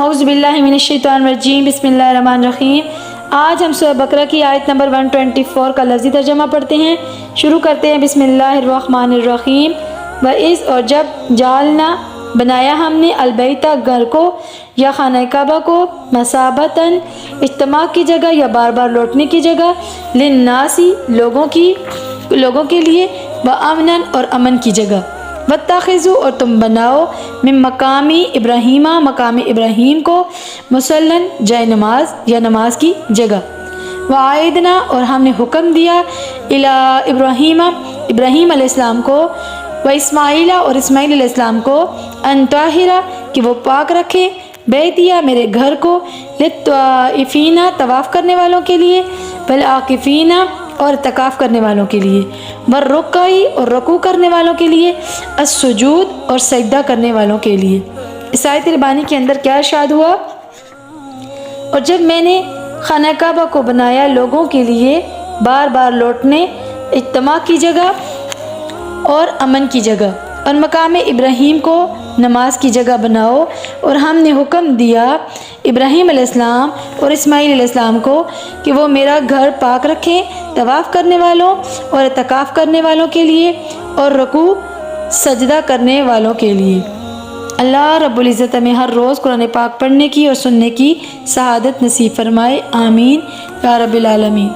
اعوذ باللہ من الشیطان الرجیم، بسم اللہ الرحمن الرحیم۔ آج ہم سورہ بقرہ کی آیت نمبر 124 کا لفظی ترجمہ پڑھتے ہیں۔ شروع کرتے ہیں بسم اللہ الرحمن الرحیم۔ وَإِذْ اور جب جعلنا بنایا ہم نے البیتہ گھر کو یا خانہ کعبہ کو مثابتاً اجتماع کی جگہ یا بار بار لوٹنے کی جگہ، للناسی لوگوں کے لیے، وامناً اور امن کی جگہ، واتخذوا اور تم بناؤ من مقامی ابراہیم مقام ابراہیم کو مصلاً جائے نماز یا نماز کی جگہ، وعیدنا اور ہم نے حکم دیا الی ابراہیم علیہ السلام کو، و اسماعیل اور اسماعیل علیہ السلام کو، ان طاہرہ کہ وہ پاک رکھے، بیتیا میرے گھر کو، للطائفین طواف کرنے والوں کے لیے، والعاکفین اور اعتکاف کرنے والوں کے لیے، والرکعی اور رکوع کرنے والوں کے لیے، السجود اور سجدہ کرنے والوں کے لیے۔ اس آیت ربانی کے اندر کیا ارشاد ہوا؟ اور جب میں نے خانہ کعبہ کو بنایا لوگوں کے لیے بار بار لوٹنے، اجتماع کی جگہ اور امن کی جگہ، اور مقام ابراہیم کو نماز کی جگہ بناؤ، اور ہم نے حکم دیا ابراہیم علیہ السلام اور اسماعیل علیہ السلام کو کہ وہ میرا گھر پاک رکھیں طواف کرنے والوں اور اعتکاف کرنے والوں کے لیے اور رکوع سجدہ کرنے والوں کے لیے۔ اللہ رب العزت ہمیں ہر روز قرآن پاک پڑھنے کی اور سننے کی سعادت نصیب فرمائے، آمین یا رب العالمین۔